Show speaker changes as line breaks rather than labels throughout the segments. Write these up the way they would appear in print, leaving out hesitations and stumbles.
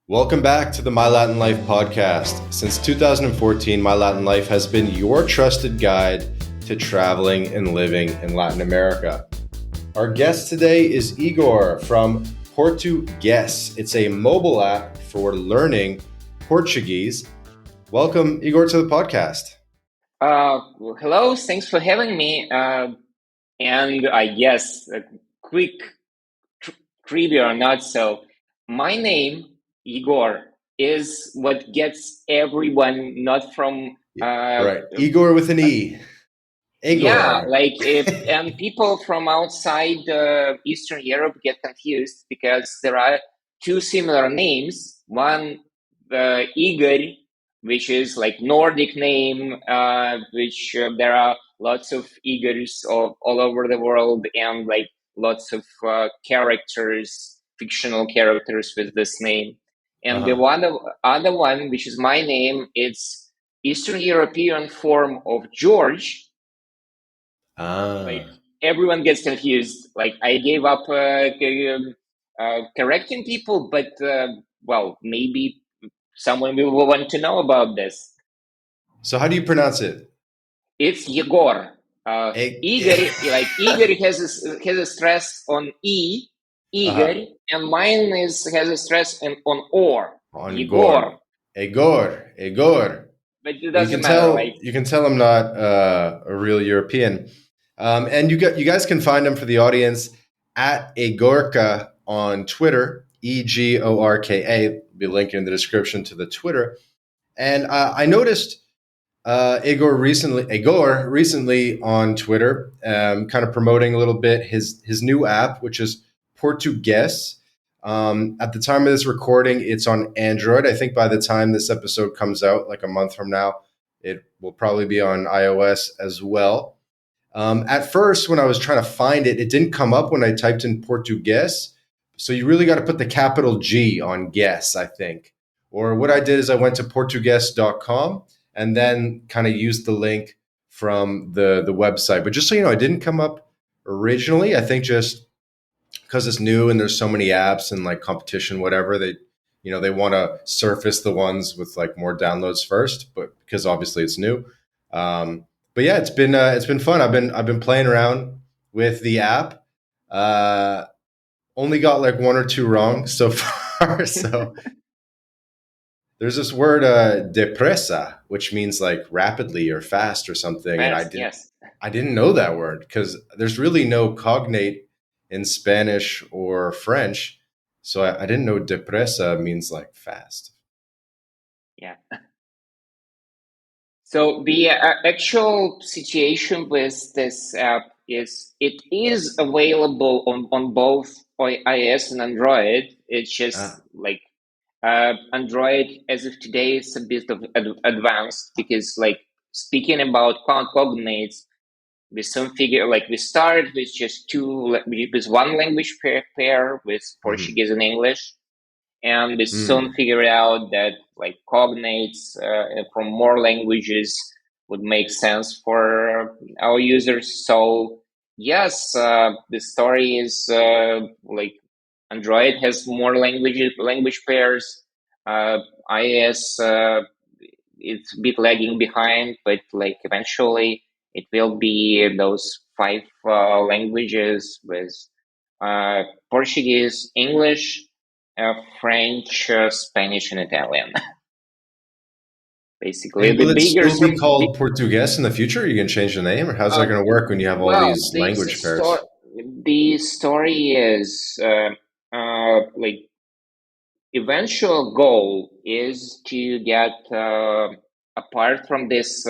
Welcome back to the MyLatinLife podcast. Since 2014, MyLatinLife has been your trusted guide to traveling and living in Latin America. Our guest today is Egor from Portuguess. It's a mobile app for learning Portuguese. Welcome, Egor, to the podcast.
Well, hello, thanks for having me. And I guess a quick trivia or not. So, my name, Egor, is what gets everyone not from
Right, Egor with an E.
yeah,
Egor.
like and people from outside Eastern Europe get confused because there are two similar names. One, Igor, which is like Nordic name, which there are lots of Igors all over the world, and like lots of characters, fictional characters with this name. And the other one, which is my name, it's Eastern European form of George. Like everyone gets confused. Like I gave up correcting people, but well, maybe someone will want to know about this.
So how do you pronounce it?
It's Yegor. Igor, like Igor has a stress on E, Igor, and mine has a stress on or.
On
Yegor.
Egor.
But it doesn't matter.
You can tell I'm not a real European. And you guys can find him for the audience at Egorka on Twitter, Egorka. I'll be linking in the description to the Twitter. And I noticed Egor recently on Twitter, kind of promoting a little bit his new app, which is Portuguess. At the time of this recording, it's on Android. I think by the time this episode comes out, like a month from now, it will probably be on iOS as well. At first, when I was trying to find it, it didn't come up when I typed in Portuguess. So you really got to put the capital G on guess, I think. Or what I did is I went to Portuguess.com and then kind of used the link from the website. But just so you know, it didn't come up originally. I think just because it's new and there's so many apps and like competition, whatever, they want to surface the ones with like more downloads first, but because obviously it's new. But yeah, it's been fun. I've been playing around with the app. Only got like one or two wrong so far. So there's this word depresa, which means like rapidly or fast or something, and I didn't know that word because there's really no cognate in Spanish or French, so I didn't know depresa means like fast.
Yeah. So the actual situation with this app is it is available on both iOS and Android. It's just like Android as of today is a bit of advanced because like speaking about cognates, we soon figure like we started with just with one language pair with Portuguese and English. And we soon figured out that like cognates from more languages would make sense for our users. So yes, the story is like Android has more language pairs. iOS it's a bit lagging behind, but like eventually it will be those five languages with Portuguese, English, French, Spanish, and Italian. Basically,
and will it still be called Portuguess in the future? You can change the name, or how's that going to work when you have all these language pairs?
The story is like eventual goal is to get apart from this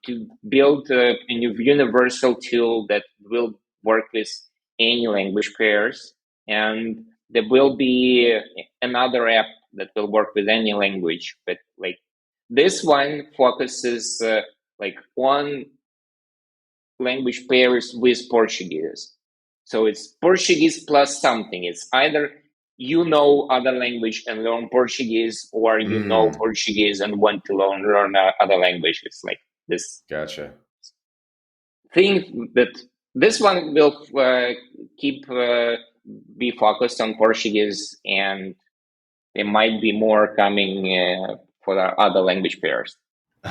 to build a universal tool that will work with any language pairs, and there will be another app that will work with any language, but like this one focuses like on language pairs with Portuguese. So it's Portuguese plus something. It's either you know other language and learn Portuguese, or you know Portuguese and want to learn other language. It's like this.
Gotcha.
Thing that this one will keep be focused on Portuguese and there might be more coming for the other language pairs.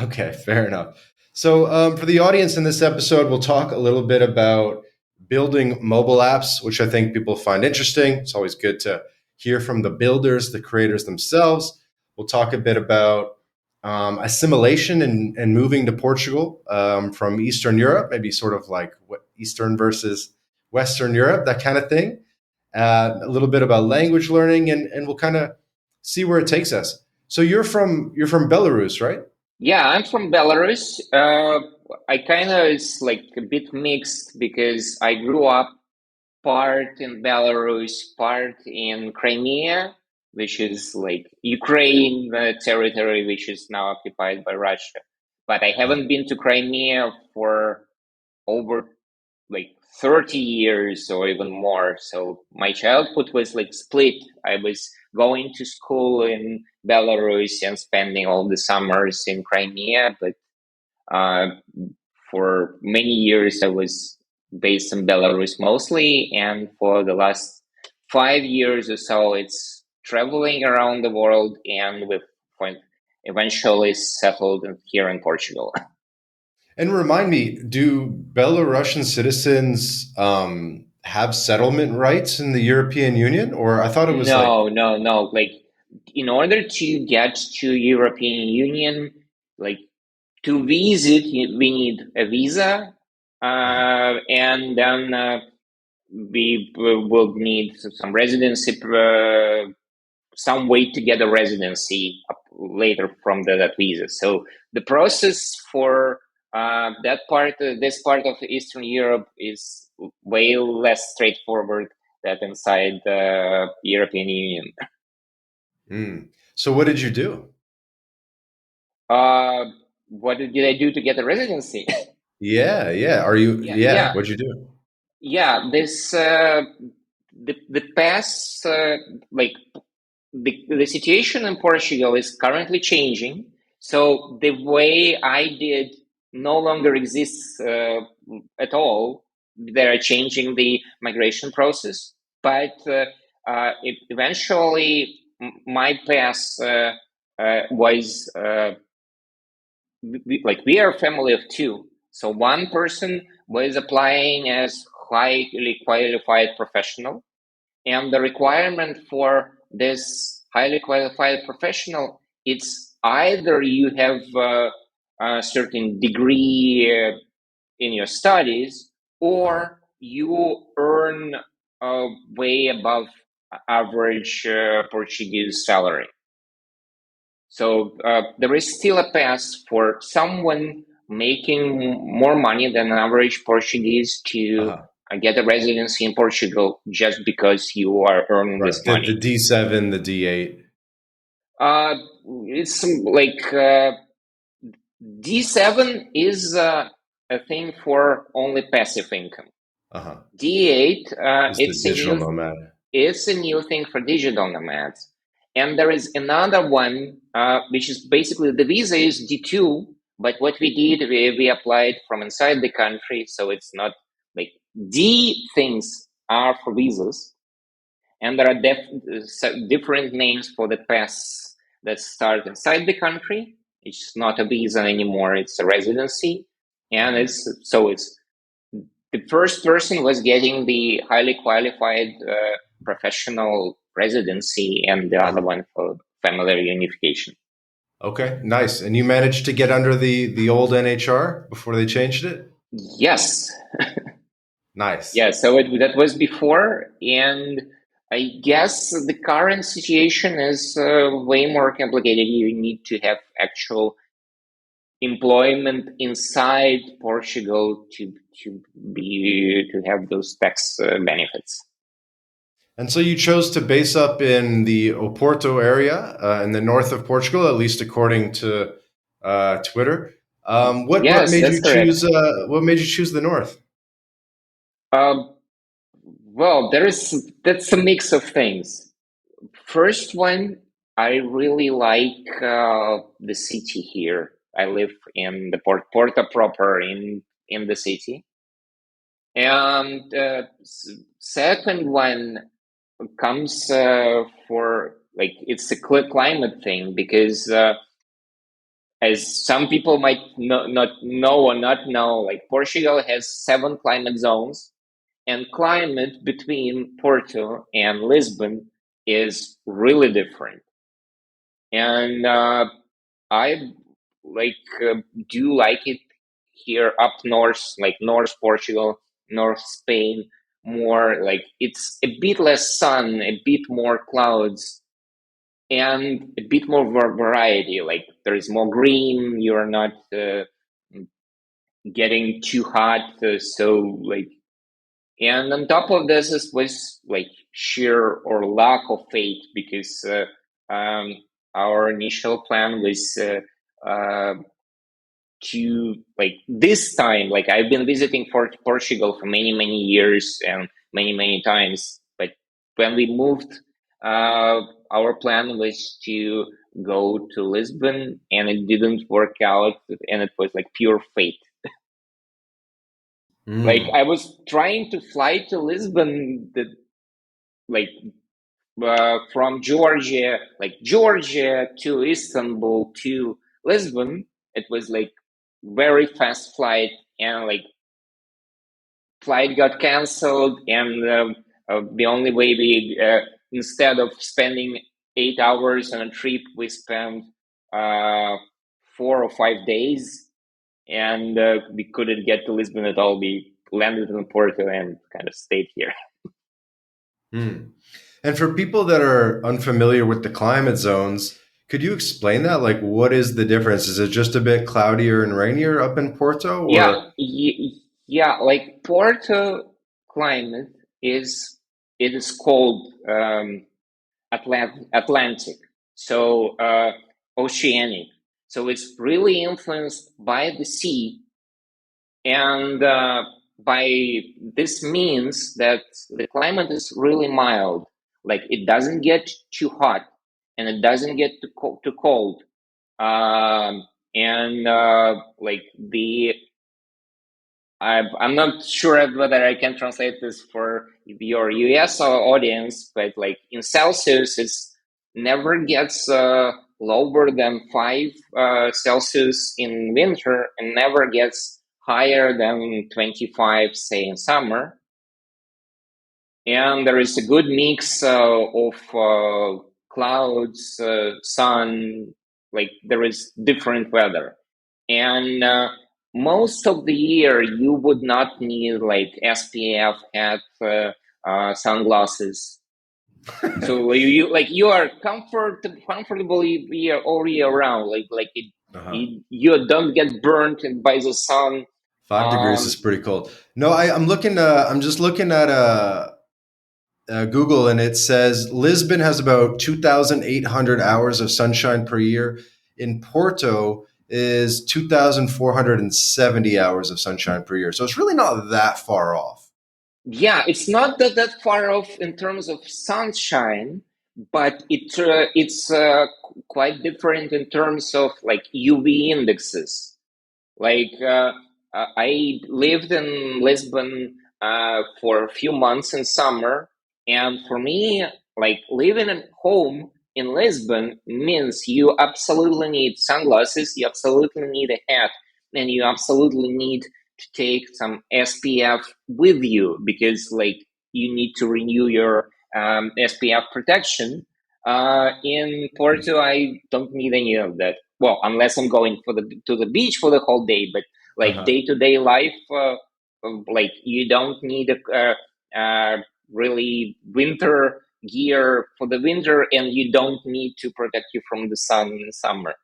Okay, fair enough. So, for the audience in this episode, we'll talk a little bit about building mobile apps, which I think people find interesting. It's always good to hear from the builders, the creators themselves. We'll talk a bit about assimilation and moving to Portugal from Eastern Europe, maybe sort of like Eastern versus Western Europe, that kind of thing. A little bit about language learning, and we'll kind of see where it takes us. So you're from Belarus, right?
Yeah, I'm from Belarus. I kind of it's like a bit mixed because I grew up part in Belarus, part in Crimea, which is like Ukraine territory, which is now occupied by Russia. But I
Uh,
haven't been to Crimea for over like 30 years or even more. So my childhood was like split. I was going to school in Belarus and spending all the summers in Crimea, but uh, for many years, I was based in Belarus mostly, and for the last 5 years or so, it's traveling around the world, and we've eventually settled here in Portugal.
And remind me, do Belarusian citizens have settlement rights in the European Union? Or I thought it was like,
No, no, no. Like, in order to get to European Union, like to visit, we need a visa,
uh
and then we will need some residency, some way to get a residency later from that visa. So the process for this part of Eastern Europe is way less straightforward than inside the European Union.
mm. So what did you do?
Uh, what did I do to get a residency?
Yeah, yeah.
Yeah,
Yeah,
yeah,
what'd you do?
yeah. This the past like the situation in Portugal is currently changing. So the way I did no longer exists at all. They're changing the migration process, but eventually my path was we are a family of two. So one person was applying as highly qualified professional, and the requirement for this highly qualified professional, it's either you have a certain degree in your studies,
Uh-huh.
or you earn way above average Portuguese salary. So there is still a path for someone making more money than an average Portuguese to
Uh-huh.
get a residency in Portugal just because you are earning
Right.
this
The
money.
D7, the D8.
Uh, it's like D7 is a thing for only passive income.
Uh-huh.
D8,
Is the digital nomad.
it's a new thing for digital nomads. And there is another one, which is basically the visa is D2, but what we did, we applied from inside the country. So it's not like D things are for visas. And there are different names for the pass that start inside the country. It's not a visa anymore, it's a residency. And
Mhm.
it's the first person was getting the highly qualified professional residency, and the other
Uh-huh.
one for family reunification.
Okay, nice. And you managed to get under the old NHR before they changed it?
Yes,
Nice.
yeah. So that was before, and I guess the current situation is way more complicated. You need to have actual employment inside Portugal to have those tax benefits.
And so you chose to base up in the Oporto area in the north of Portugal, at least according to Twitter. What
Yes,
made
that's
you
correct.
choose what made you choose the north?
Um, well, that's a mix of things. First one, I really like the city here. I live in the Porta proper in the city, and second one comes for like it's a climate thing because as some people might not know or not know, like Portugal has 7 climate zones, and climate between Porto and Lisbon is really different. And I like do like it here up north, like North Portugal, North Spain, more like it's a bit less sun, a bit more clouds, and a bit more variety. Like there is more green. You're not getting too hot, so like. And on top of this, it was like sheer or lack of faith because our initial plan was to like this time. Like I've been visiting Portugal for many years and many times, but when we moved, our plan was to go to Lisbon, and it didn't work out, and it was like pure fate. Like
Mm.
I was trying to fly to Lisbon, like from Georgia, like Georgia to Istanbul to Lisbon. It was like very fast flight, and like flight got canceled, and the only way we instead of spending 8 hours on a trip, we spent uh, 4 or 5 days, and we couldn't get to Lisbon at all. We landed in Porto and kind of stayed here.
Mm. And for people that are unfamiliar with the climate zones, could you explain that? Like, what is the difference? Is it just a bit cloudier and rainier up in Porto,
Yeah,
or?
yeah, like Porto climate is it is called Atlantic, so oceanic. So it's really influenced by the sea, and by this means that the climate is really mild. Like it doesn't get too hot, and it doesn't get too cold. And like the I'm not sure whether I can translate this for your US audience, but like in Celsius, it's never gets lower than 5 Celsius in winter, and never gets higher than 25, say, in summer. And there is a good mix of clouds, sun, like there is different weather. And most of the year, you would not need like SPF hat, sunglasses. So you are comfortable year all year round.
Uh-huh.
You don't get burnt by the sun.
5 degrees is
Um,
pretty cold. No, I'm looking. I'm just looking at Google, and it says Lisbon has about 2,800 hours of sunshine per year. In Porto is 2,470 hours of sunshine per year. So it's really not that far off.
Yeah, it's not that far off in terms of sunshine, but it's quite different in terms of like UV indexes. Like I lived in Lisbon for a few months in summer, and for me, like living at home in Lisbon means you absolutely need sunglasses, you absolutely need a hat, and you absolutely need to take some SPF with you because like you need to renew your SPF protection. In Porto, I don't need any of that. Well, unless I'm going for the to the beach for the whole day, but like
Uh-huh.
day to day life, like you don't need really winter gear for the winter, and you don't need to protect you from the sun in summer.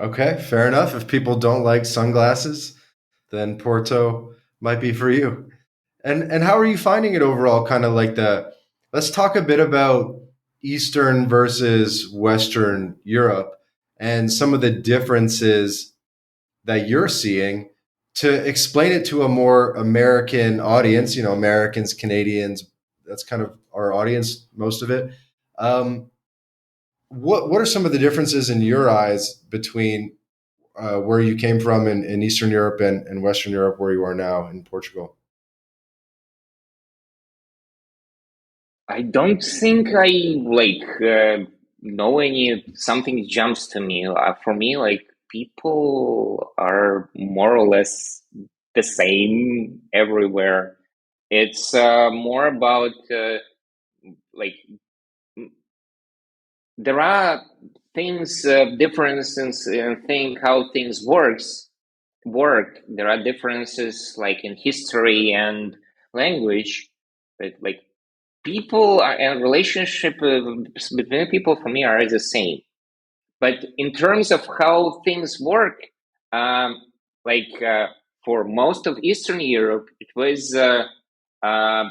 Okay, fair enough. If people don't like sunglasses, then Porto might be for you. And how are you finding it overall? Kind of like the let's talk a bit about Eastern versus Western Europe and some of the differences that you're seeing to explain it to a more American audience, Americans, Canadians, that's kind of our audience, most of it. Um, what are some of the differences in your eyes between where you came from in Eastern Europe and Western Europe, where you are now in Portugal?
I don't think I know any something jumps to me. For me, like people are more or less the same everywhere. It's more about like there are things differences in think how things work. There are differences like in history and language, but like people are, and relationship between people for me are the same. But in terms of how things work, um, like for most of Eastern Europe, it was uh,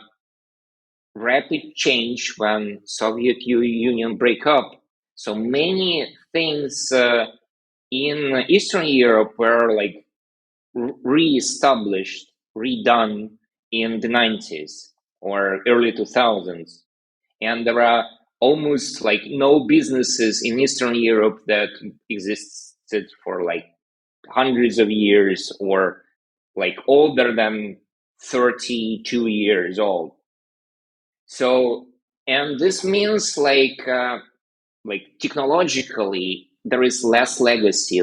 rapid change when Soviet Union break up. So many things in Eastern Europe were like re-established, redone in the 90s or early 2000s. And there are almost like no businesses in Eastern Europe that existed for like hundreds of years or like older than 32 years old. So, and this means like technologically, there is less legacy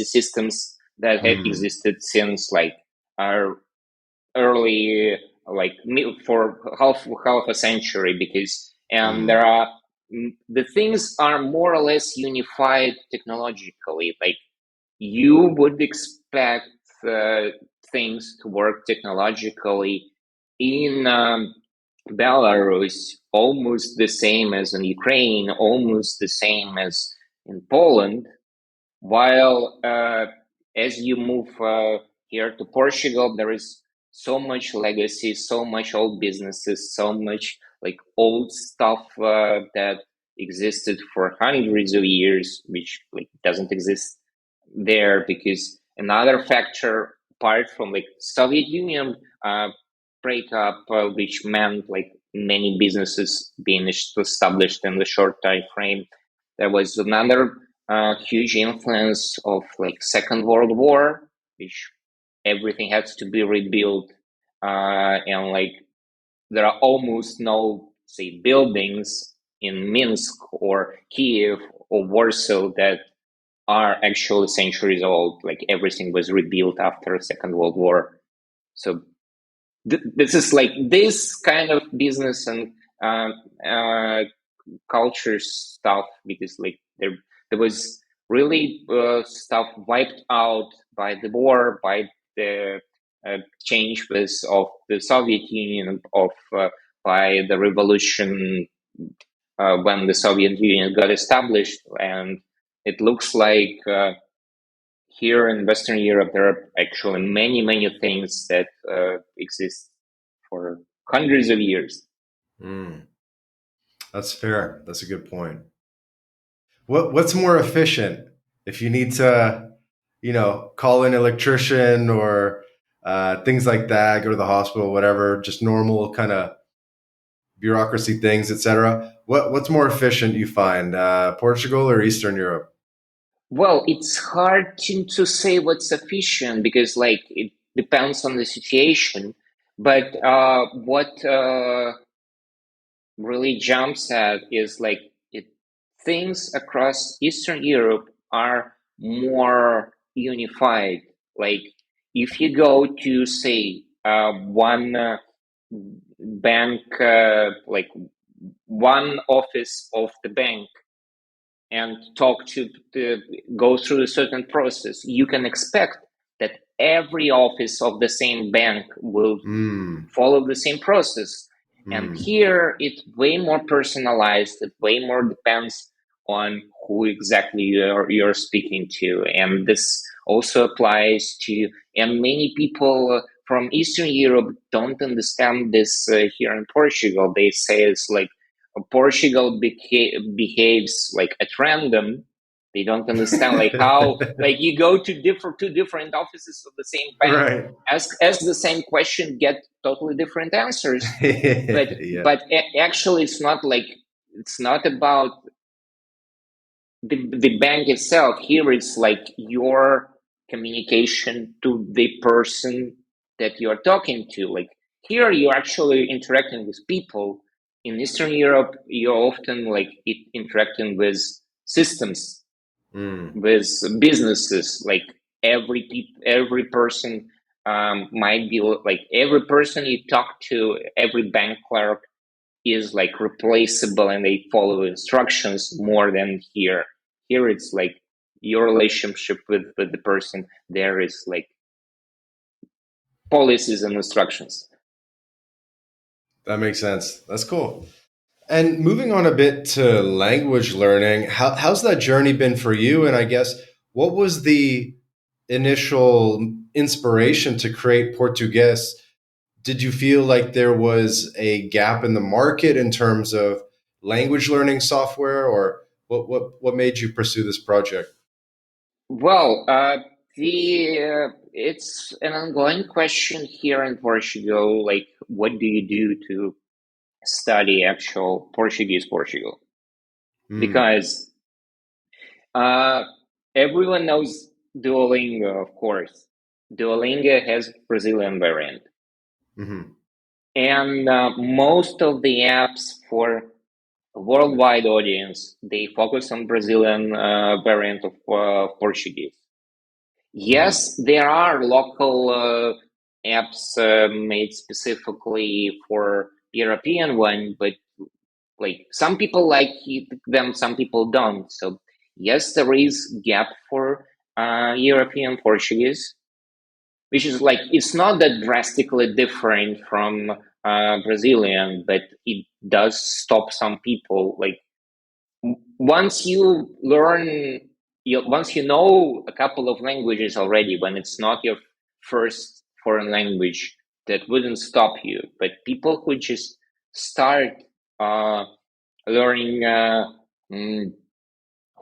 systems that have
Mm,
existed since like our early like for half a century because
mm,
there are the things are more or less unified technologically. Like you would expect uh, things to work technologically in Belarus almost the same as in Ukraine, almost the same as in Poland, while as you move here to Portugal, there is so much legacy, so much old businesses, so much like old stuff that existed for hundreds of years, which like doesn't exist there because another factor apart from like Soviet Union breakup, which meant like many businesses being established in the short time frame. There was another huge influence of like Second World War, which everything had to be rebuilt, and like there are almost no say buildings in Minsk or Kiev or Warsaw that are actually centuries old. Like everything was rebuilt after Second World War. So this is like this kind of business and um, uh, culture stuff because like there was really stuff wiped out by the war, by the changes of the Soviet Union, of by the revolution when the Soviet Union got established, and it looks like here in Western Europe there are actually many things that exist for hundreds of years.
mm. That's fair. That's a good point. What's more efficient if you need to, call an electrician or things like that, go to the hospital, whatever, just normal kind of bureaucracy things, etc. What's more efficient you find, Portugal or Eastern Europe?
Well, it's hard to say what's sufficient because, like, it depends on the situation. But what really jumps at is like it, things across Eastern Europe are more unified. Like, if you go to say one bank, like one office of the bank and talk to go through a certain process, you can expect that every office of the same bank will
Mm,
follow the same process. And
mm.
here it's way more personalized, it way more depends on who exactly you're speaking to. And this also applies to, and many people from Eastern Europe don't understand this here in Portugal. They say it's like Portugal behaves like at random. They don't understand like how like you go to two different offices of the same bank,
Right.
ask the same question, get totally different answers. But
Yeah.
actually, it's not about the bank itself. Here, it's like your communication to the person that you're talking to. Like here, you're actually interacting with people, in Eastern Europe, you're often like interacting with systems,
Mm.
with businesses. Like every person might be like every person you talk to, every bank clerk is like replaceable, and they follow instructions more than here. Here it's like your relationship with the person. There is like policies and instructions.
That makes sense. That's cool. And moving on a bit to language learning, how's that journey been for you? And I guess what was the initial inspiration to create Portuguess? Did you feel like there was a gap in the market in terms of language learning software, or what made you pursue this project?
Well, the it's an ongoing question here in Portugal. Like, what do you do to study actual Portuguese Portugal?
Mm,
Because uh, everyone knows Duolingo, of course. Duolingo has Brazilian variant,
hmm
and most of the apps for a worldwide audience, they focus on Brazilian variant of Portuguese.
hmm
Yes, there are local apps made specifically for European one, but like some people like them, some people don't. So yes, there is gap for European Portuguese, which is like it's not that drastically different from Brazilian, but it does stop some people. Like once you learn, once you know a couple of languages already, when it's not your first foreign language, that wouldn't stop you. But people who just start uh, learning, mm,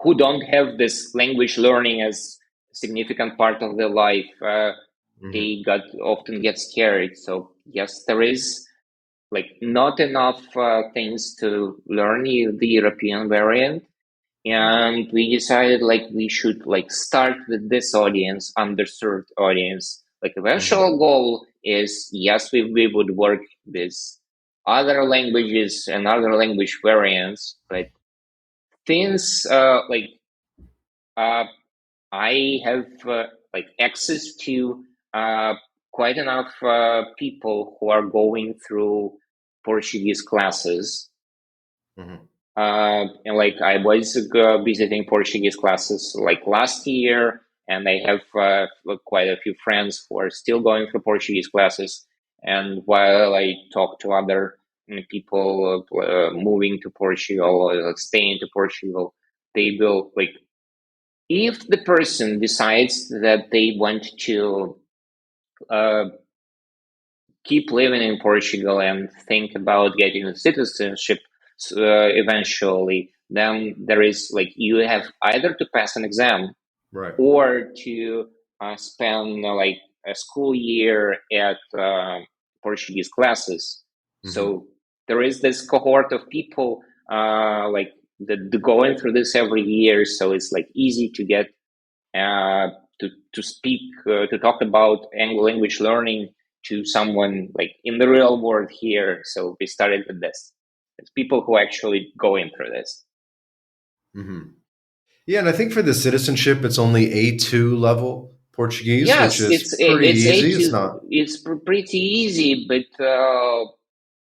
who don't have this language learning as a significant part of their life,
hmm
they got often get scared. So yes, there is like not enough things to learn the European variant,
hmm
and we decided like we should like start with this audience, underserved audience. Like
hmm
eventual goal is yes, we would work with other languages and other language variants, but since uh, I have like access to uh, quite enough people who are going through Portuguese classes,
hmm
and like I was visiting Portuguese classes like last year, and I have quite a few friends who are still going through Portuguese classes. And while I talk to other people moving to Portugal or staying to Portugal, they will like if the person decides that they want to uh, keep living in Portugal and think about getting a citizenship eventually, then there is like you have either to pass an exam
Right.
or to spend like a school year at Portuguese classes.
hmm
So there is this cohort of people like going through this every year. So it's like easy to get uh, to speak to talk about Anglo language learning to someone like in the real world here. So we started with this. It's people who actually going through this.
hmm Yeah, and I think for the citizenship, it's only A2 level Portuguese, which
Yes,
is pretty
it's
easy.
a
It's
to
not.
it's pretty easy, but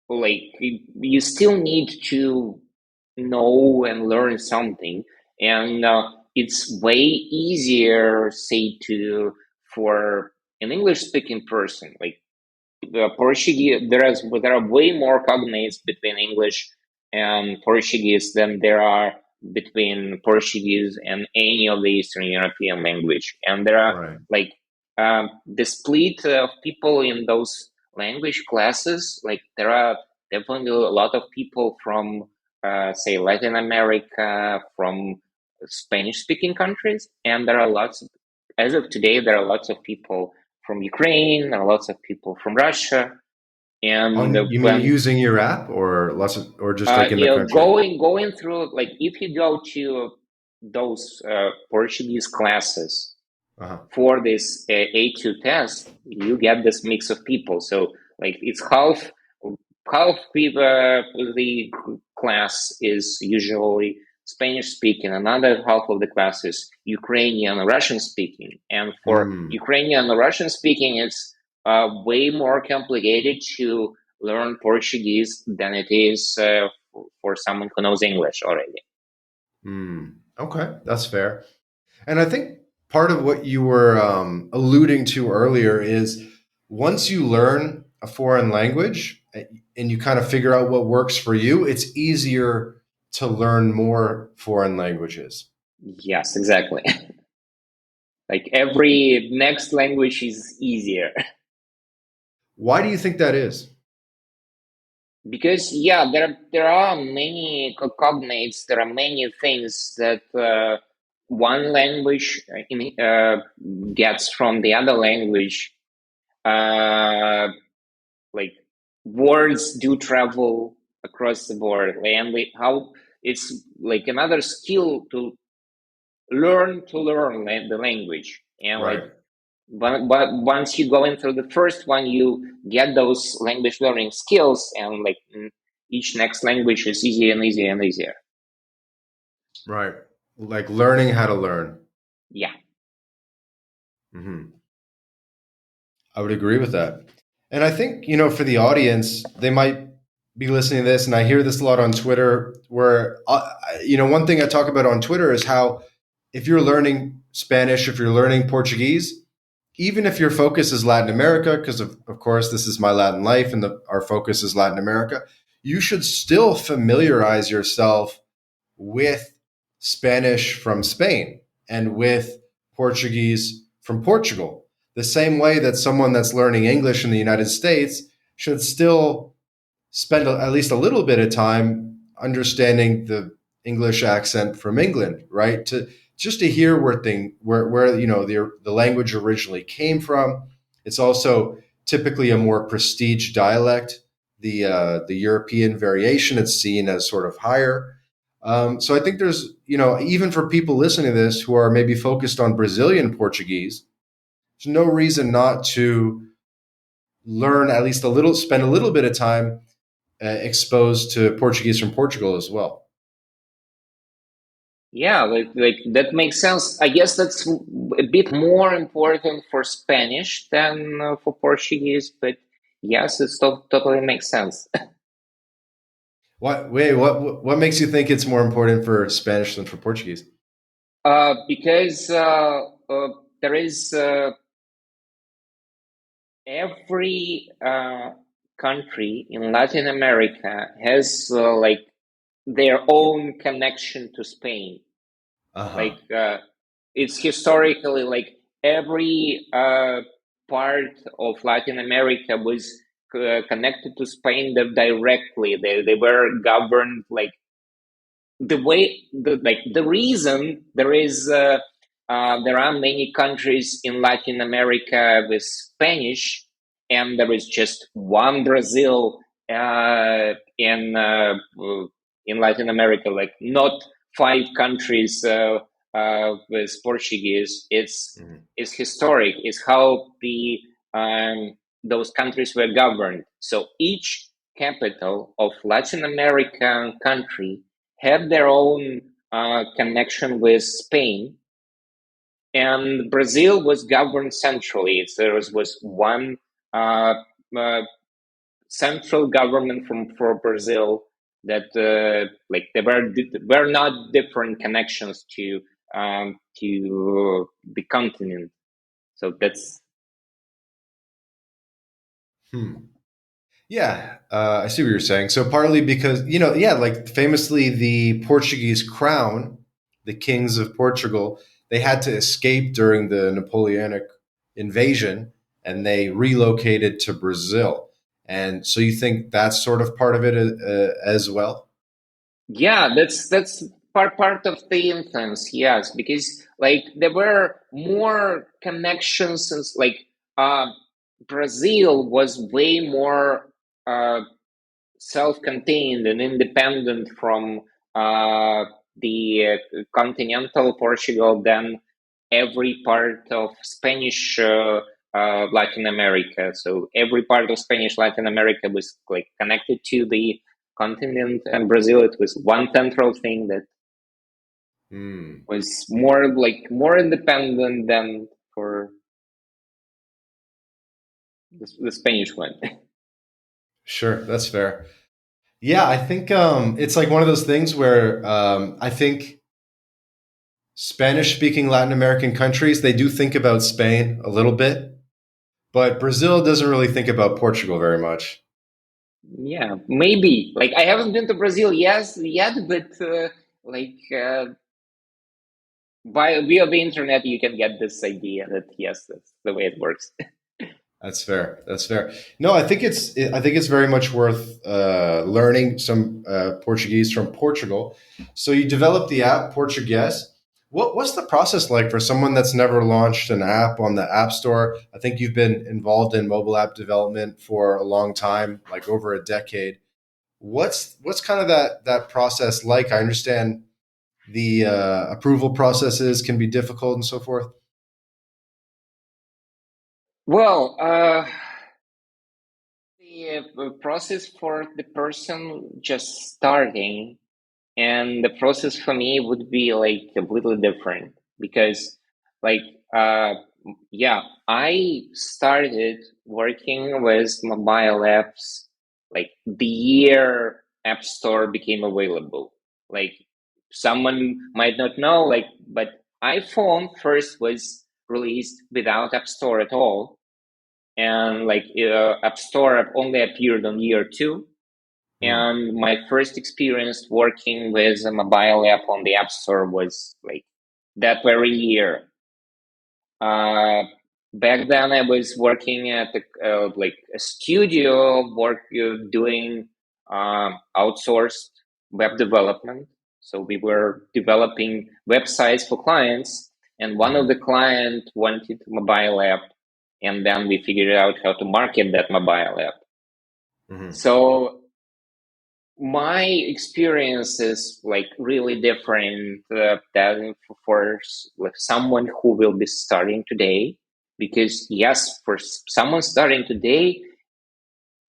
like you still need to know and learn something, and it's way easier, say, to for an English speaking person like Portuguese, there are way more cognates between English and Portuguese than there are between Portuguese and any of the Eastern European language. And there are
Right.
like the split of people in those language classes. Like there are definitely a lot of people from, say, Latin America, from Spanish-speaking countries, and there are lots. As of today, there are lots of people from Ukraine, there are lots of people from Russia, and
On you mean
when
using your app or lots of, or just like in the country?
going through like if you go to those Portuguese classes
Uh-huh.
for this A2 test, you get this mix of people. So like it's half. half the class is usually Spanish speaking, another half of the class is Ukrainian Russian speaking. And for
Hmm.
Ukrainian Russian speaking, it's way more complicated to learn Portuguese than it is for someone who knows English already.
Hmm. Okay, that's fair. And I think part of what you were alluding to earlier is once you learn a foreign language and you kind of figure out what works for you, it's easier to learn more foreign languages.
Yes, exactly. Like every next language is easier.
Why do you think that is?
Because yeah, there are many cognates, there are many things that one language gets from the other language. uh, like words do travel across the board, and how it's like another skill to learn the language. And like,
Right.
but once you go into the first one, you get those language learning skills, and like each next language is easier and easier and easier.
Right. Like learning how to learn.
Yeah.
Hmm. I would agree with that. And I think, you know, for the audience, they might be listening to this, and I hear this a lot on Twitter where, you know, one thing I talk about on Twitter is how if you're learning Spanish, if you're learning Portuguese, even if your focus is Latin America, because of course this is My Latin Life and our focus is Latin America, you should still familiarize yourself with Spanish from Spain and with Portuguese from Portugal. The same way that someone that's learning English in the United States should still spend at least a little bit of time understanding the English accent from England, right? To just to hear where you know the language originally came from. It's also typically a more prestige dialect. The European variation, it's seen as sort of higher. So I think there's, you know, even for people listening to this who are maybe focused on Brazilian Portuguese, there's no reason not to learn at least a little, spend a little bit of time exposed to Portuguese from Portugal as well.
Yeah, like that makes sense. I guess that's a bit more important for Spanish than for Portuguese, but yes, it totally makes sense.
What makes you think it's more important for Spanish than for Portuguese?
Because there is every country in Latin America has like their own connection to Spain.
Uh
Like
huh.
it's historically like every part of Latin America was connected to Spain directly. They were governed like the way the reason there are many countries in Latin America with Spanish, and there is just one Brazil in Latin America, like not five countries with Portuguese.
Hmm.
It's historic. It's how the those countries were governed. So each capital of Latin American country had their own connection with Spain, and Brazil was governed centrally. There was one uh, uh, central government for Brazil that like there were not different connections to the continent. So that's
Hmm. Yeah, I see what you're saying. So partly because, you know, yeah, like famously the Portuguese crown, the kings of Portugal, they had to escape during the Napoleonic invasion, and they relocated to Brazil. And so you think that's sort of part of it as well?
Yeah, that's part of the influence, yes, because like there were more connections since like uh Brazil was way more uh self-contained and independent from the continental Portugal than every part of Spanish Latin America. So every part of Spanish Latin America was like connected to the continent, and Brazil, it was one central thing that
Mm,
was more independent than for the Spanish one.
sure, that's fair. Yeah, I think it's like one of those things where I think Spanish speaking Latin American countries, they do think about Spain a little bit, but Brazil doesn't really think about Portugal very much.
Yeah, maybe. Like I haven't been to Brazil yet, but like by via the internet, you can get this idea that yes, that's the way it works.
That's fair. That's fair. No, I think it's very much worth learning some Portuguese from Portugal. So you developed the app Portuguess. What's the process like for someone that's never launched an app on the App Store? I think you've been involved in mobile app development for a long time, like over a decade. What's kind of that process like? I understand the approval processes can be difficult and so forth.
Well, the process for the person just starting and the process for me would be like completely different because like uh yeah, I started working with mobile apps like the year App Store became available. Like someone might not know, like, but iPhone first was released without App Store at all, and like App Store only appeared on year two.
Hmm.
And my first experience working with a mobile app on the App Store was like that very year. Uh, Back then, I was working at like a studio, doing outsourced web development. So we were developing websites for clients, and one of
Hmm.
the client wanted a mobile app, and then we figured out how to market that mobile app.
Hmm.
So my experience is like really different than for like someone who will be starting today, because yes, for someone starting today,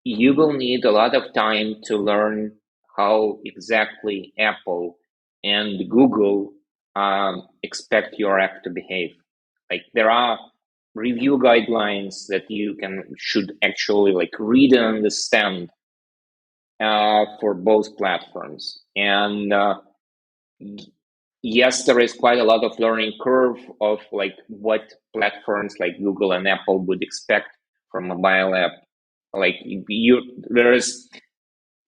you will need a lot of time to learn how exactly Apple and Google expect your app to behave. Like there are review guidelines that you can should actually like read and understand for both platforms. And yes, there is quite a lot of learning curve of like what platforms like Google and Apple would expect from a mobile app. Like there's,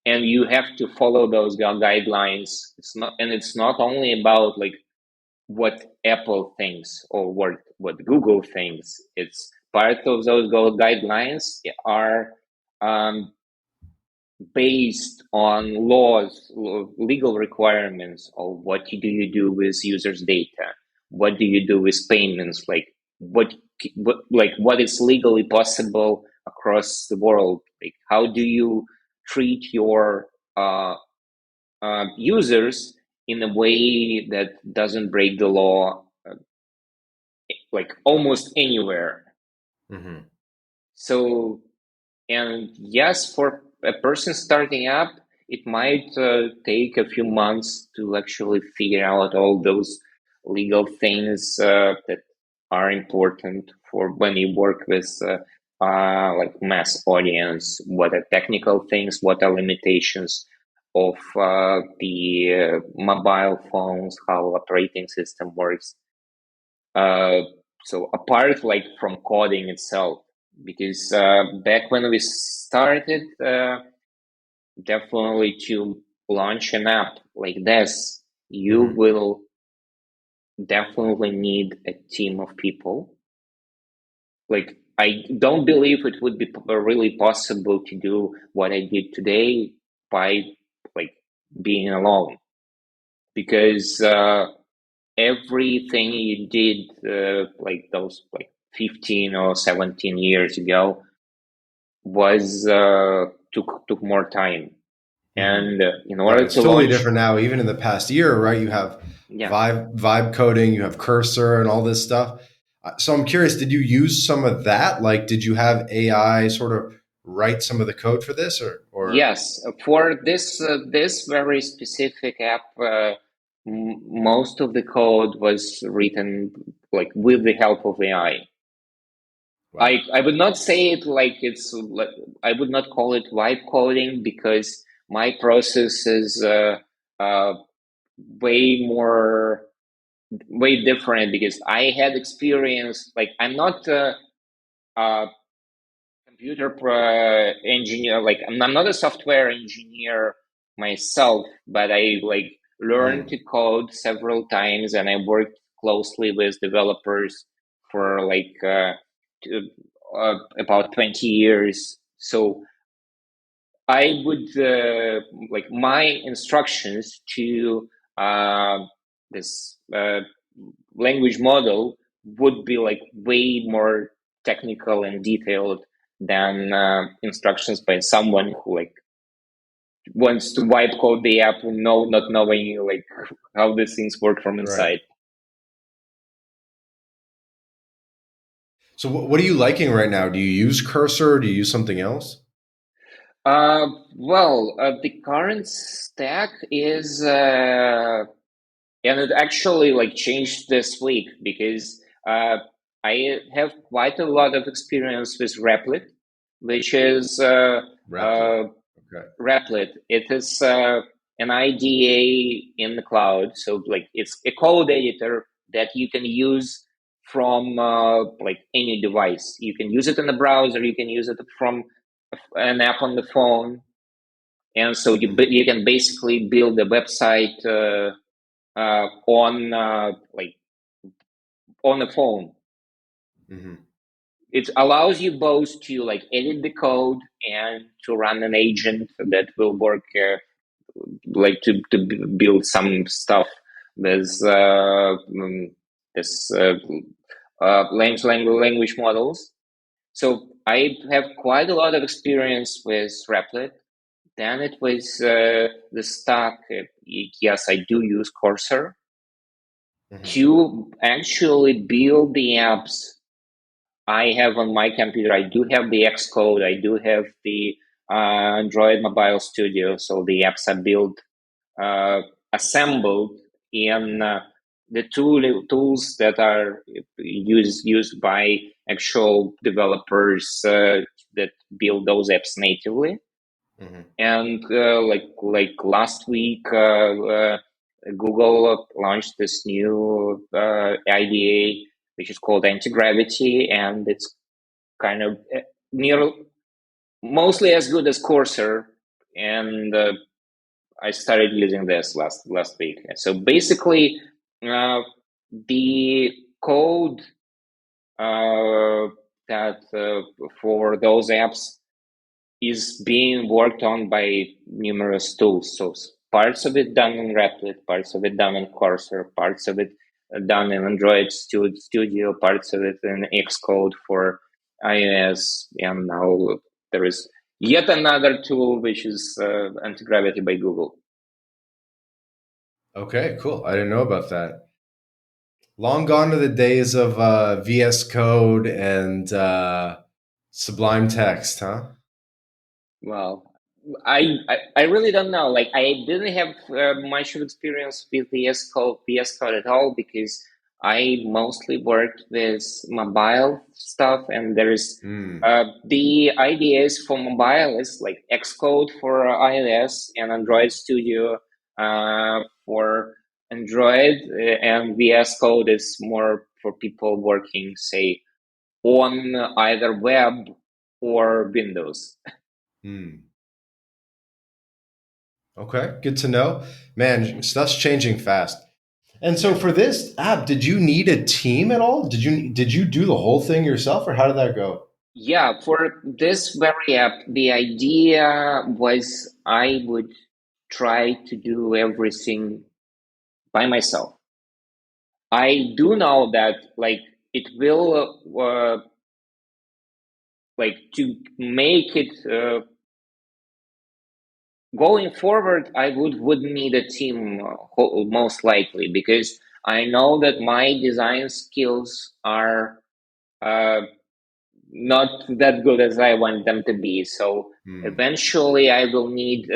and you have to follow those guidelines. It's not only about like what Apple thinks or what Google thinks. It's part of those guidelines are um, based on laws, legal requirements of what do you do with users' data, what do you do with payments, like what is legally possible across the world, like how do you treat your users in a way that doesn't break the law, like almost anywhere.
Hmm.
So, and yes, for a person starting up, it might take a few months to actually figure out all those legal things that are important for when you work with like mass audience. What are technical things? What are limitations of the mobile phones? How operating system works? Uh, so apart like from coding itself, because back when we started, definitely to launch an app like this, you
Hmm.
will definitely need a team of people. Like I don't believe it would be really possible to do what I did today by like being alone, because everything you did like those like 15 or 17 years ago was took more time,
Hmm.
and in
Right.
order
It's
to
totally
launch,
different now, even in the past year, right? You have
yeah.
vibe coding, you have cursor and all this stuff. So I'm curious, did you use some of that? Like, did you have AI sort of write some of the code for this, or
Yes, for this very specific app, most of the code was written like with the help of AI. I
wow,
I would not say it like it's like, I would not call it vibe coding because my process is uh, way more way different because I had experience like I'm not a computer engineer, like I'm not a software engineer myself, but I like learned to
mm,
code several times and I worked closely with developers for like about 20 years. So I would like my instructions to uh, this language model would be like way more technical and detailed than instructions by someone who like wants to wipe code the app, not knowing like how these things work from
right.
inside.
So what are you liking right now? Do you use Cursor? Do you use something else?
The current stack is and it actually like changed this week because I have quite a lot of experience with Replit, which is
Replit.
uh,
Okay.
Replit. It is an IDE in the cloud, so like it's a code editor that you can use from like any device. You can use it in the browser. You can use it from an app on the phone, and so
Hmm.
you can basically build a website on like on the phone.
Hmm.
It allows you both to like edit the code and to run an agent that will work like to build some stuff with this language models. So I have quite a lot of experience with Replit. Then it was the stack. Yes, I do use Cursor
Hmm.
to actually build the apps I have on my computer. I do have the Xcode. I do have the Android Mobile Studio. So the apps are built, uh, assembled in the tools that are used by actual developers that build those apps natively.
Hmm.
And like last week, Google launched this new IDA, which is called Anti-Gravity, and it's kind of near mostly as good as Cursor. And I started using this last week. So basically, uh, the code uh, that for those apps is being worked on by numerous tools. So parts of it done in Replit, parts of it done in Cursor, parts of it done in Android Studio, parts of it in Xcode for iOS, and now there is yet another tool which is Anti-Gravity by Google.
Okay, cool. I didn't know about that. Long gone are the days of VS Code and Sublime Text, huh?
Well, I really don't know. Like I didn't have much of experience with VS Code at all because I mostly worked with mobile stuff, and there's
Mm.
the ideas for mobile is like Xcode for iOS and Android
Right.
Studio for Android, and VS Code is more for people working, say, on either web or Windows.
Mm. Okay, good to know. Man, stuff's changing fast. And so
Yeah.
for this app, did you need a team at all? Did you do the whole thing yourself, or how did that go?
Yeah, for this very app, the idea was I would try to do everything by myself. I do know that like it will like to make it going forward, I would need a team most likely because I know that my design skills are uh, not that good as I want them to be. So
Hmm.
eventually, I will need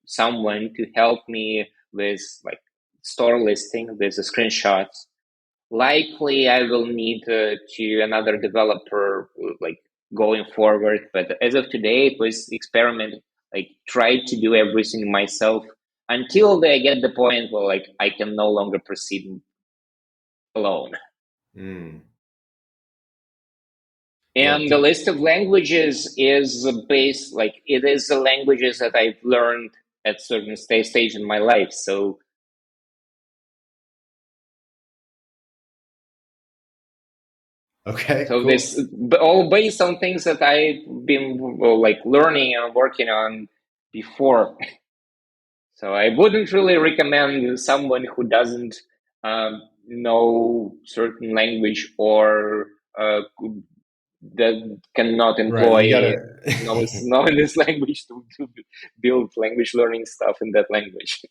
someone to help me with like store listing, with the screenshots. Likely, I will need to another developer like going forward. But as of today, it was experiment. Like try to do everything myself until they get the point where like I can no longer proceed alone.
Hmm. Yeah.
And the list of languages is based, like, it is the languages that I've learned at certain stage in my life.
Okay.
So
Cool.
this all based on things that I've been like learning and working on before. So I wouldn't really recommend someone who doesn't know certain language or that cannot
Right. You
employ
gotta.
knowing this language to build language learning stuff in that language.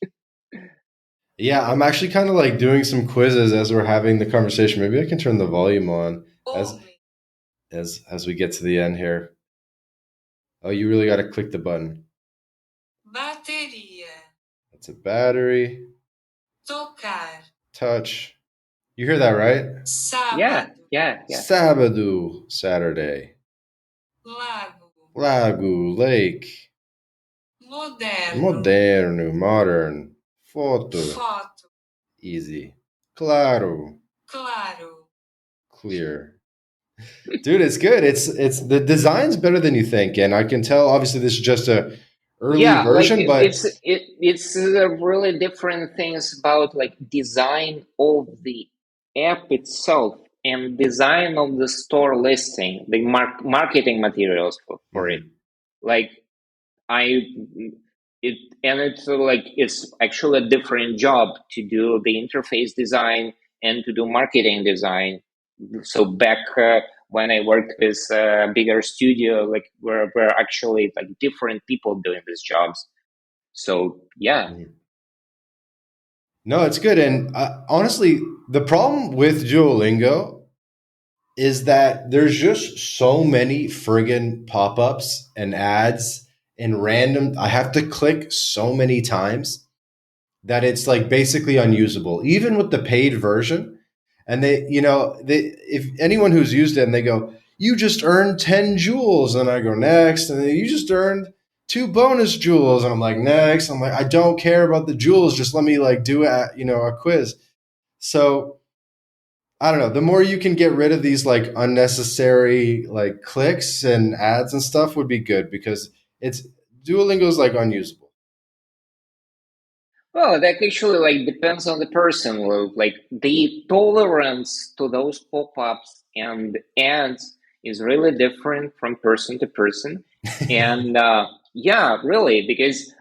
Yeah, I'm actually kind of like doing some quizzes as we're having the conversation. Maybe I can turn the volume on as we get to the end here. Oh, you really got to click the button.
Bateria.
That's a battery.
Tocar.
Touch. You hear that right?
Yeah,
Sábado.
yeah.
Sábado, Saturday.
Lago.
Lago, lake.
Moderno.
Moderno, modern. Foto,
Foto.
easy. Claro,
Claro.
clear. Dude, it's good. It's the design's better than you think, and I can tell. Obviously, this is just a early
Yeah, like
version, but
it's really different things about like design of the app itself and design of the store listing, the marketing materials for it.
Mhm.
Like I it and it's like it's actually a different job to do the interface design and to do marketing design. So back when I worked with a bigger studio, like we're actually like different people doing these jobs. So yeah.
Mhm. No, it's good. And honestly, the problem with Duolingo is that there's just so many friggin' pop ups and ads and random. I have to click so many times that it's like basically unusable, even with the paid version. And if anyone who's used it and they go, you just earned 10 jewels, and I go next, and then you just earned 2 bonus jewels, and I'm like next. I'm like, I don't care about the jewels, just let me like do a quiz. So I don't know. The more you can get rid of these like unnecessary like clicks and ads and stuff would be good because it's Duolingo's like unusable.
Well, that actually like depends on the person. Well, like the tolerance to those pop-ups and ads is really different from person to person. And yeah, really, because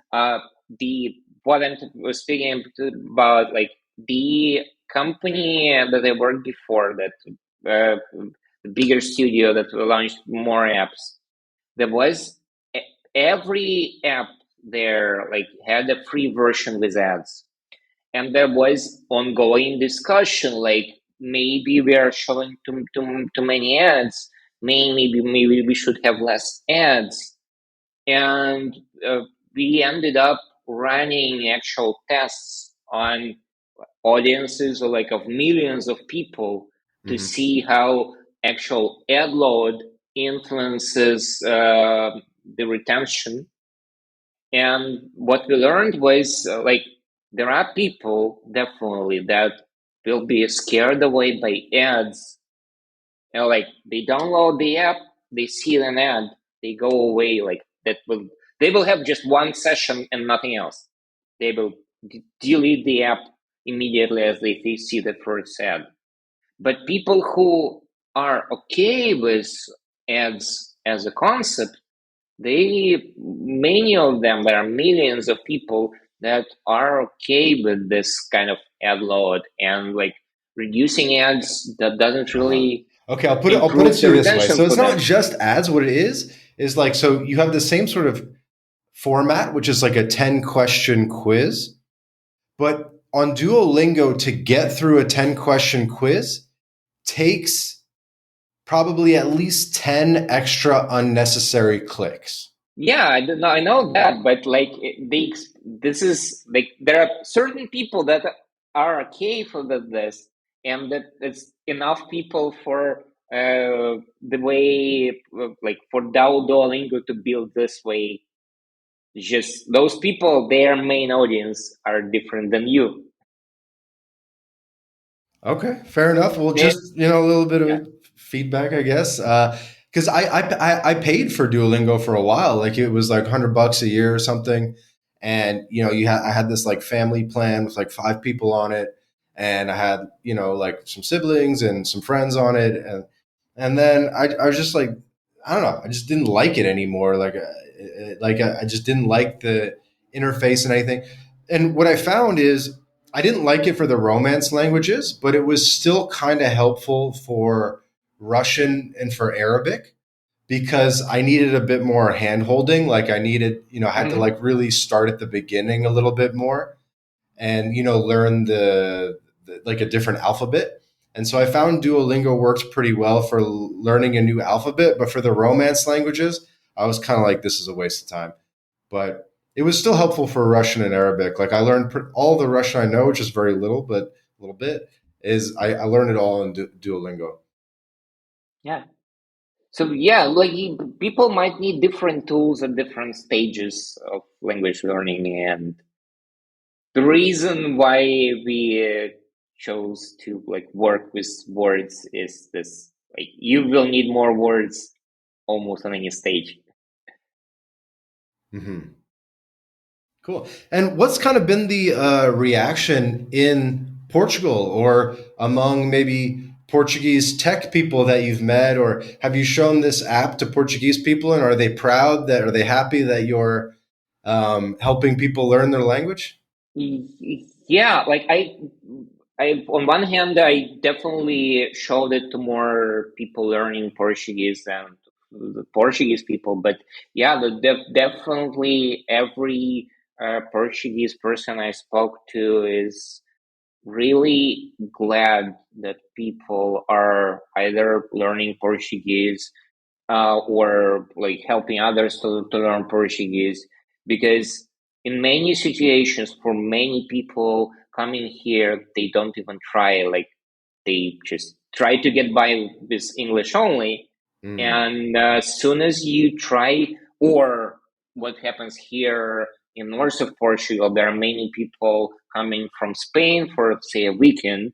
the what I'm was speaking about, like the company that I worked before, that the bigger studio that launched more apps, there was every app there like had a free version with ads, and there was ongoing discussion like maybe we are showing too many ads, maybe we should have less ads. And we ended up running actual tests on audiences or like of millions of people to
Hmm.
see how actual ad load influences the retention. And what we learned was like there are people definitely that will be scared away by ads. Like they download the app, they see an ad, they go away. Like that will they will have just one session and nothing else. They will delete the app immediately as they see the first ad. But people who are okay with ads as a concept, they many of them, there are millions of people that are okay with this kind of ad load, and like reducing ads that doesn't
Uh-huh.
really
Okay, I'll put it
improve
to
the
you this way.
retention
So it's
for
not
them.
just ads. What it is like so you have the same sort of format, which is like a 10 question quiz, but on Duolingo to get through a 10-question quiz takes probably at least 10 extra unnecessary clicks.
Yeah, I know that, but like this is like there are certain people that are okay for this, and that it's enough people for the way like for Duolingo to build this way. Just those people, their main audience are different than you.
Okay, fair enough. Well,
Then,
just a little bit
yeah.
of feedback, I guess. Because I paid for Duolingo for a while. Like it was like $100 a year or something, and I had this like family plan with like 5 people on it, and I had like some siblings and some friends on it, and then I was just like, I don't know, I just didn't like it anymore. I just didn't like the interface and anything. And what I found is I didn't like it for the Romance languages, but it was still kind of helpful for Russian and for Arabic because I needed a bit more hand holding. Like I needed, I had to like really start at the beginning a little bit more and, learn the like a different alphabet. And so I found Duolingo worked pretty well for learning a new alphabet, but for the Romance languages, I was kind of like, this is a waste of time. But it was still helpful for Russian and Arabic. Like I learned all the Russian I know, which is very little, but a little bit, is I learned it all in Duolingo.
Yeah. So yeah, like people might need different tools at different stages of language learning, and the reason why we chose to like work with words is this: like you will need more words almost on any stage.
Hmm. Cool. And what's kind of been the reaction in Portugal or among maybe Portuguese tech people that you've met, or have you shown this app to Portuguese people, and are they proud that, are they happy that you're helping people learn their language?
Yeah, like I on one hand, I definitely showed it to more people learning Portuguese than the Portuguese people. But yeah, definitely every Portuguese person I spoke to is really glad that people are either learning Portuguese or like helping others to learn Portuguese, because in many situations for many people coming here, they don't even try. Like they just try to get by with English only,
Mm.
and as soon as you try, or what happens here in north of Portugal, there are many people coming from Spain for say a weekend.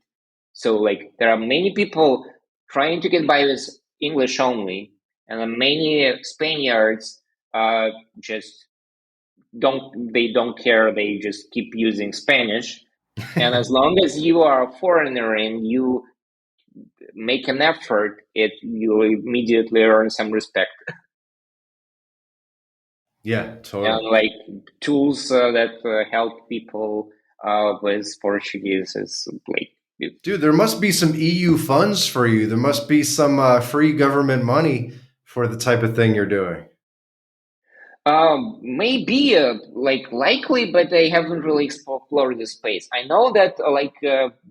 So like there are many people trying to get by with English only, and many Spaniards just don't care. They just keep using Spanish, and as long as you are a foreigner and you make an effort, it you immediately earn some respect.
Yeah,
And
totally.
like tools that help people with Portuguese is like
Dude, there must be some EU funds for you. There must be some free government money for the type of thing you're doing.
maybe like likely, but I haven't really explored the space. I know that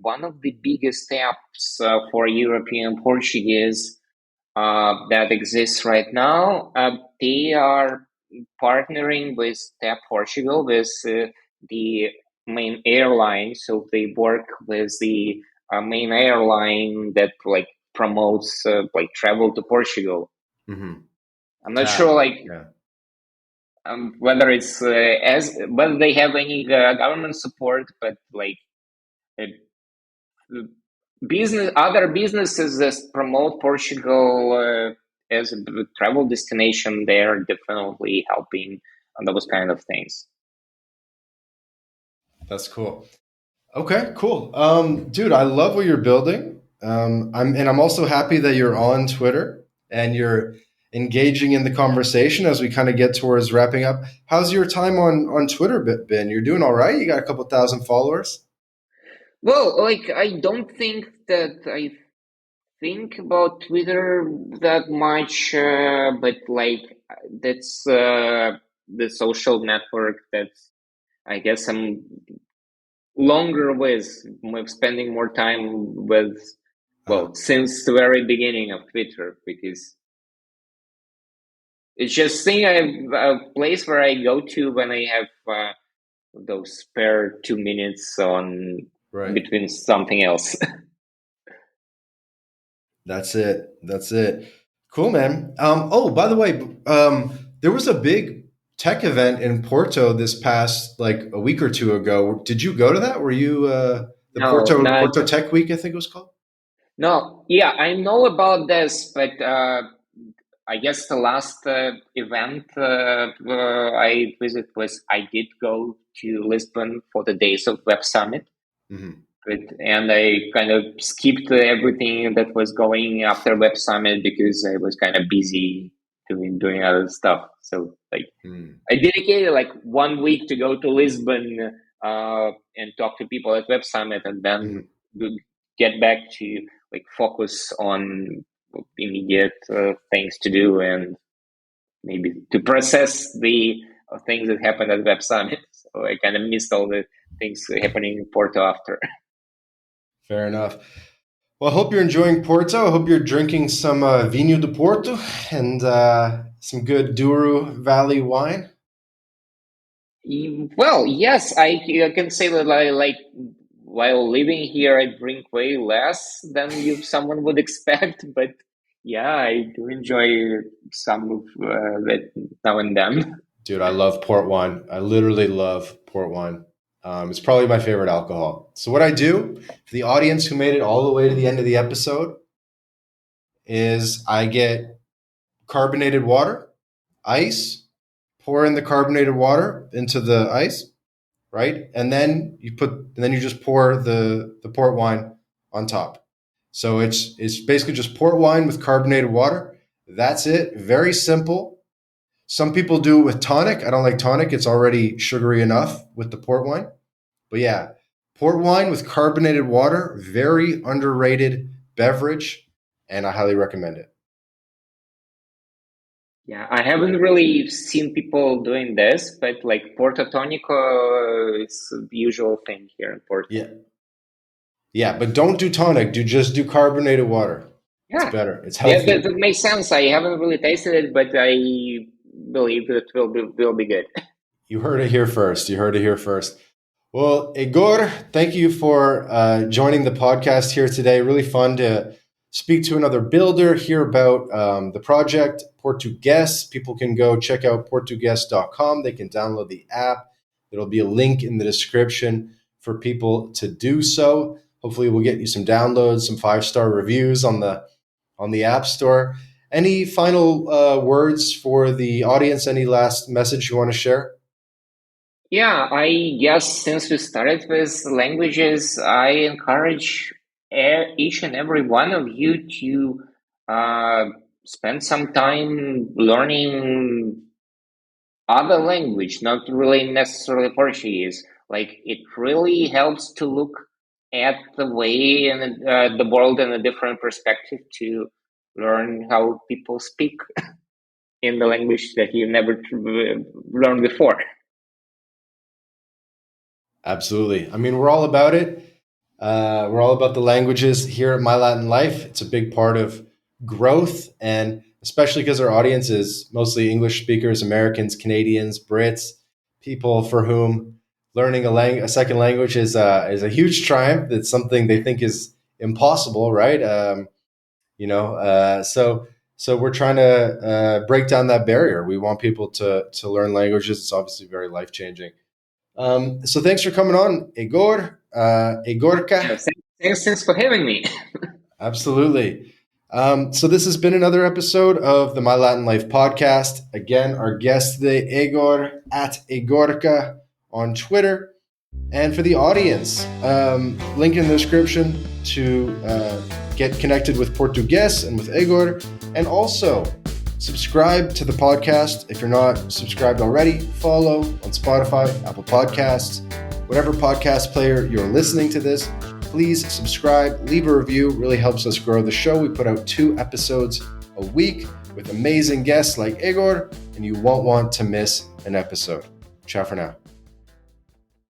one of the biggest apps for European Portuguese that exists right now, they are partnering with Tap Portugal, with the main airline. So they work with the main airline that like promotes like travel to Portugal.
Hmm.
I'm not
Tap.
sure like
Yeah.
whether it's as whether they have any government support, but like uh, business other businesses that promote Portugal as a travel destination, they are definitely helping on those kind of things.
That's cool. Okay, cool. Dude, I love what you're building. I'm also happy that you're on Twitter and you're engaging in the conversation as we kind of get towards wrapping up. How's your time on Twitter been? You're doing all right? You got a couple thousand followers?
Well, like I don't think that I think about Twitter that much, but like that's the social network that I guess I'm longer with spending more time with, since the very beginning of Twitter, because it's just a place where I go to when I have those spare 2 minutes on between something else.
That's it. Cool, man. By the way, there was a big tech event in Porto this past like a week or two ago. Did you go to that? Were you the Porto Tech Week, I think it was called?
No, yeah, I know about this, but I guess the last event I visited I did go to Lisbon for the Days of Web Summit.
Mm-hmm.
And I kind of skipped everything that was going after Web Summit because I was kind of busy doing other stuff. So I dedicated like 1 week to go to Lisbon and talk to people at Web Summit, and then get back to like focus on immediate things to do and maybe to process the things that happened at Web Summit. So I kind of missed all the things happening in Porto after.
Fair enough. Well, I hope you're enjoying Porto. I hope you're drinking some Vinho do Porto and some good Douro Valley wine.
Well, yes, I can say that like while living here, I drink way less than someone would expect. But yeah, I do enjoy some of it now and then.
Dude, I love port wine. I literally love port wine. It's probably my favorite alcohol. So what I do for the audience who made it all the way to the end of the episode is I get carbonated water, ice, pour in the carbonated water into the ice, right? And then you just pour the port wine on top. So it's basically just port wine with carbonated water. That's it. Very simple. Some people do it with tonic. I don't like tonic. It's already sugary enough with the port wine. But yeah, port wine with carbonated water, very underrated beverage, and I highly recommend it.
Yeah, I haven't really seen people doing this, but like Porto Tonico is the usual thing here in Porto.
Yeah, but don't do tonic. Just do carbonated water.
Yeah.
It's better. It's healthy.
Yeah, that makes sense. I haven't really tasted it, but I believe it will be good.
You heard it here first. Well, Egor, thank you for joining the podcast here today. Really fun to speak to another builder, hear about the project, Portuguess. People can go check out Portuguess.com. They can download the app. There'll be a link in the description for people to do so. Hopefully we'll get you some downloads, some 5-star reviews on the App Store. Any final words for the audience? Any last message you want to share?
Yeah, I guess since we started with languages, I encourage each and every one of you to spend some time learning other language, not really necessarily Portuguese. Like it really helps to look at the way and the world in a different perspective, to learn how people speak in the language that you never learned before.
Absolutely. I mean, we're all about it. We're all about the languages here at MyLatinLife. It's a big part of growth, and especially because our audience is mostly English speakers, Americans, Canadians, Brits, people for whom learning a second language is a huge triumph. It's something they think is impossible, right? So we're trying to break down that barrier. We want people to learn languages. It's obviously very life-changing. So thanks for coming on, Egor. Egorka.
Thanks for having me.
Absolutely. So this has been another episode of the MyLatinLife podcast. Again, our guest today, Egor at Egorka on Twitter. And for the audience, link in the description to get connected with Portuguess and with Egor. And also subscribe to the podcast if you're not subscribed already. Follow on Spotify, Apple Podcasts, whatever podcast player you're listening to this. Please subscribe, leave a review. It really helps us grow the show. We put out 2 episodes a week with amazing guests like Egor, and you won't want to miss an episode. Ciao for now.